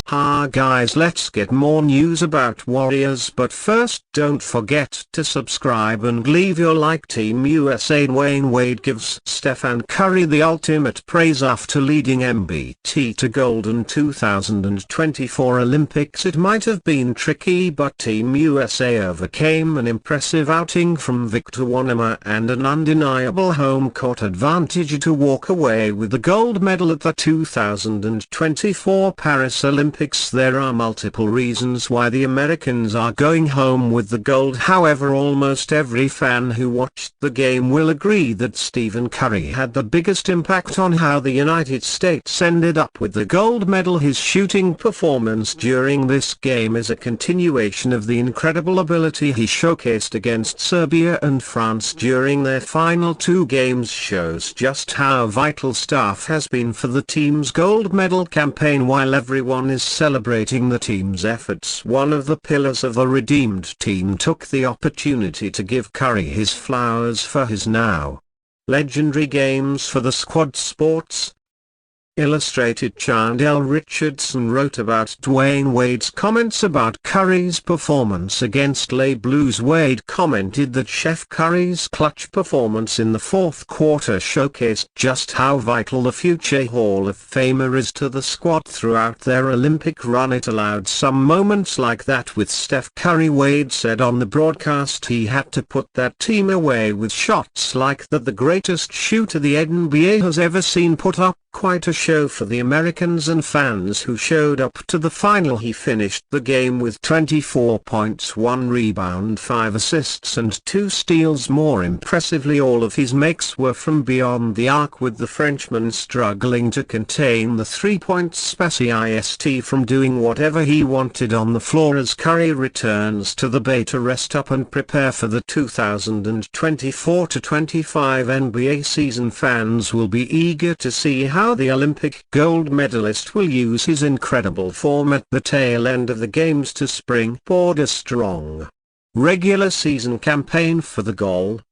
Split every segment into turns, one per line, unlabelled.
Ha guys, let's get more news about Warriors, but first don't forget to subscribe and leave your like. Team USA. Dwayne Wade gives Stephen Curry the ultimate praise after leading MBT to gold in 2024 Olympics. It might have been tricky, but Team USA overcame an impressive outing from Victor Wanyama and an undeniable home court advantage to walk away with the gold medal at the 2024 Paris Olympics. There are multiple reasons why the Americans are going home with the gold. However, almost every fan who watched the game will agree that Stephen Curry had the biggest impact on how the United States ended up with the gold medal. His shooting performance during this game is a continuation of the incredible ability he showcased against Serbia and France during their final two games. Shows just how vital staff has been for the team's gold medal campaign. While everyone is celebrating the team's efforts, one of the pillars of the redeemed team took the opportunity to give Curry his flowers for his now legendary games for the squad. Sports Illustrated Chandel Richardson wrote about Dwayne Wade's comments about Curry's performance against Les Blues. Wade commented that Chef Curry's clutch performance in the fourth quarter showcased just how vital the future Hall of Famer is to the squad throughout their Olympic run. It allowed some moments like that with Steph Curry. Wade said on the broadcast he had to put that team away with shots like that. The greatest shooter the NBA has ever seen put up quite a show for the Americans and fans who showed up to the final. He finished the game with 24 points, 1 rebound, 5 assists and 2 steals. More impressively, all of his makes were from beyond the arc, with the Frenchman struggling to contain the three-point specialist from doing whatever he wanted on the floor. As Curry returns to the Bay to rest up and prepare for the 2024-25 NBA season, fans will be eager to see how the Olympic gold medalist will use his incredible form at the tail end of the games to springboard a strong regular season campaign for the Golden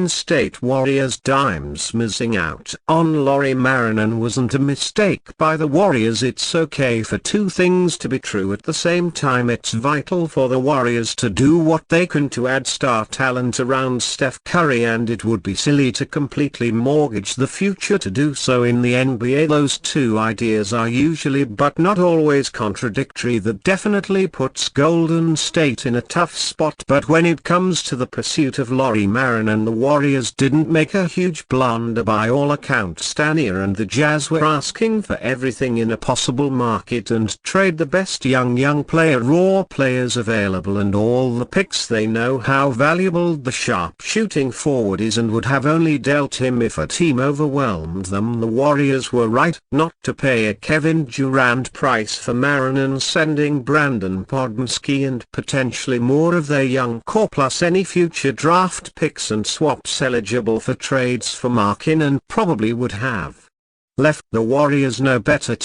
State Warriors. Dimes missing out on Lauri Markkanen wasn't a mistake by the Warriors. It's okay for two things to be true at the same time. It's vital for the Warriors to do what they can to add star talent around Steph Curry, and it would be silly to completely mortgage the future to do so in the NBA. Those two ideas are usually but not always contradictory. That definitely puts Golden State in a tough spot, but when it comes to the pursuit of Lauri Markkanen, the Warriors didn't make a huge blunder. By all accounts, Stania and the Jazz were asking for everything in a possible market and trade the best young player, raw players available, and all the picks. They know how valuable the sharp shooting forward is and would have only dealt him if a team overwhelmed them. The Warriors were right not to pay a Kevin Durant price for Markkanen, sending Brandon Podmski and potentially more of their young core plus any future draft picks and swaps eligible for trades for Markkanen probably would have left the Warriors no better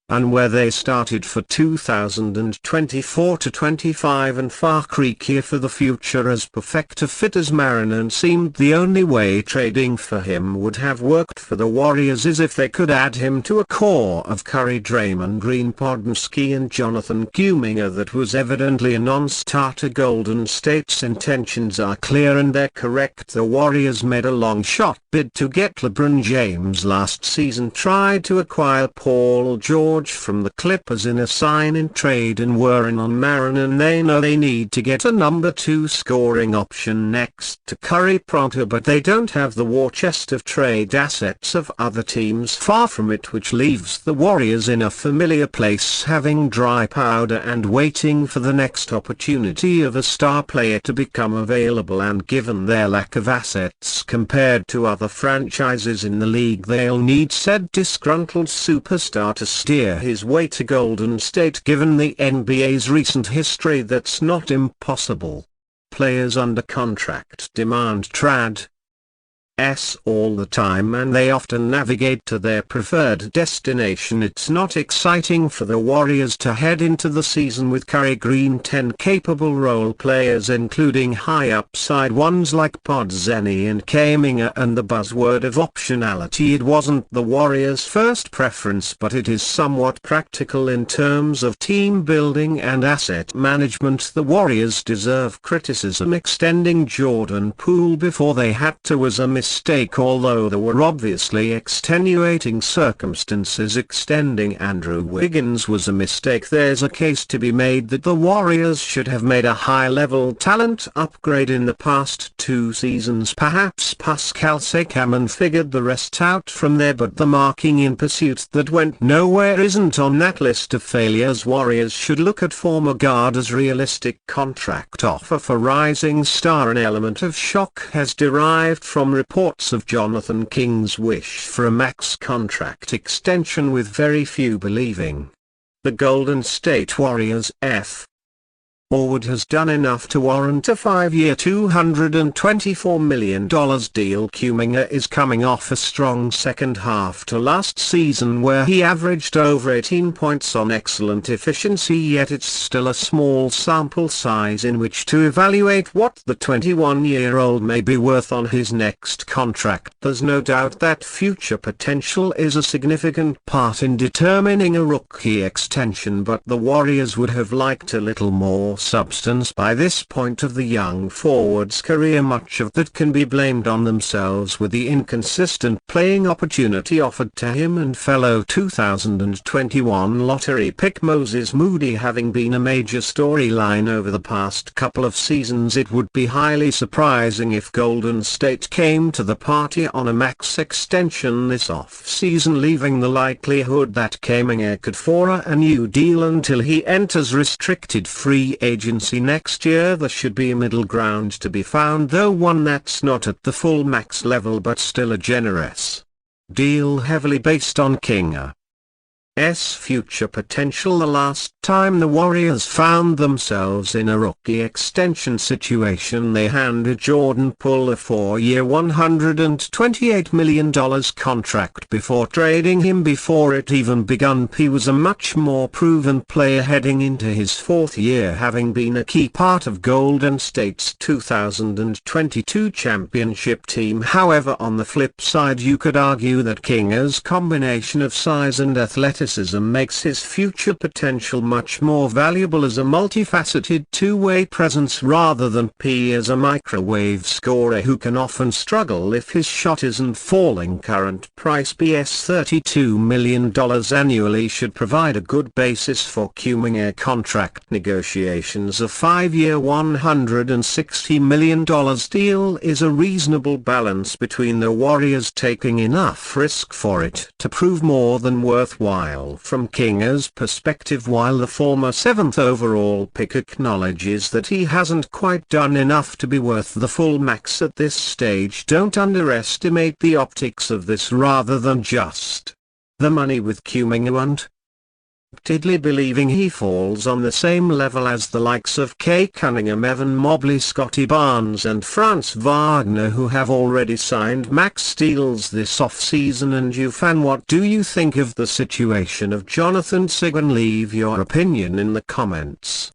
and where they started for 2024-25 and far creakier for the future. As perfect a fit as Markkanen seemed, the only way trading for him would have worked for the Warriors is if they could add him to a core of Curry, Draymond Green, Podmski and Jonathan Kuminga that was evidently a non-starter. Golden State's intentions are clear and they're correct. The Warriors made a long shot bid to get LeBron James last season, tried to acquire Paul George from the Clippers in a sign-in trade, and were in on Markkanen. They know they need to get a number 2 scoring option next to Curry pronto, but they don't have the war chest of trade assets of other teams. Far from it, which leaves the Warriors in a familiar place, having dry powder and waiting for the next opportunity of a star player to become available. And given their lack of assets compared to other franchises in the league, they'll need said disgruntled superstar to steer his way to Golden State. Given the NBA's recent history, that's not impossible. Players under contract demand trade all the time and they often navigate to their preferred destination. It's not exciting for the Warriors to head into the season with Curry Green 10 capable role players, including high upside ones like Podzeni and Kuminga, and the buzzword of optionality. It wasn't the Warriors' first preference, but it is somewhat practical in terms of team building and asset management. The Warriors deserve criticism. Extending Jordan Poole before they had to was a mistake, although there were obviously extenuating circumstances. Extending Andrew Wiggins was a mistake. There's a case to be made that the Warriors should have made a high-level talent upgrade in the past 2 seasons. Perhaps Pascal Siakam figured the rest out from there, but the marking in pursuit that went nowhere isn't on that list of failures. Warriors should look at former guard's realistic contract offer for rising star. An element of shock has derived from reports of Jonathan King's wish for a max contract extension, with very few believing the Golden State Warriors forward has done enough to warrant a 5-year $224 million deal. Kuminga is coming off a strong second half to last season where he averaged over 18 points on excellent efficiency, yet it's still a small sample size in which to evaluate what the 21-year-old may be worth on his next contract. There's no doubt that future potential is a significant part in determining a rookie extension, but the Warriors would have liked a little more substance by this point of the young forward's career. Much of that can be blamed on themselves, with the inconsistent playing opportunity offered to him and fellow 2021 lottery pick Moses Moody having been a major storyline over the past couple of seasons. It would be highly surprising if Golden State came to the party on a max extension this off-season, leaving the likelihood that Kuminga could forego a new deal until he enters restricted free agency next year. There should be a middle ground to be found, though one that's not at the full max level but still a generous deal heavily based on Kuminga's future potential. The last time the Warriors found themselves in a rookie extension situation, they handed Jordan Poole a 4-year $128 million contract before trading him before it even begun. He was a much more proven player heading into his 4th year, having been a key part of Golden State's 2022 championship team. However, on the flip side, you could argue that Kuminga's combination of size and athleticism makes his future potential much more valuable as a multifaceted two-way presence rather than as a microwave scorer who can often struggle if his shot isn't falling. Current price $32 million annually should provide a good basis for Kuminga contract negotiations. A 5-year $160 million deal is a reasonable balance between the Warriors taking enough risk for it to prove more than worthwhile from Kuminga's perspective, while the former 7th overall pick acknowledges that he hasn't quite done enough to be worth the full max at this stage. Don't underestimate the optics of this rather than just the money, with Kuminga and Tidley believing he falls on the same level as the likes of Kay Cunningham, Evan Mobley, Scotty Barnes and Franz Wagner, who have already signed max deals this off-season. And you fan, what do you think of the situation of Jonathan Sigan? Leave your opinion in the comments.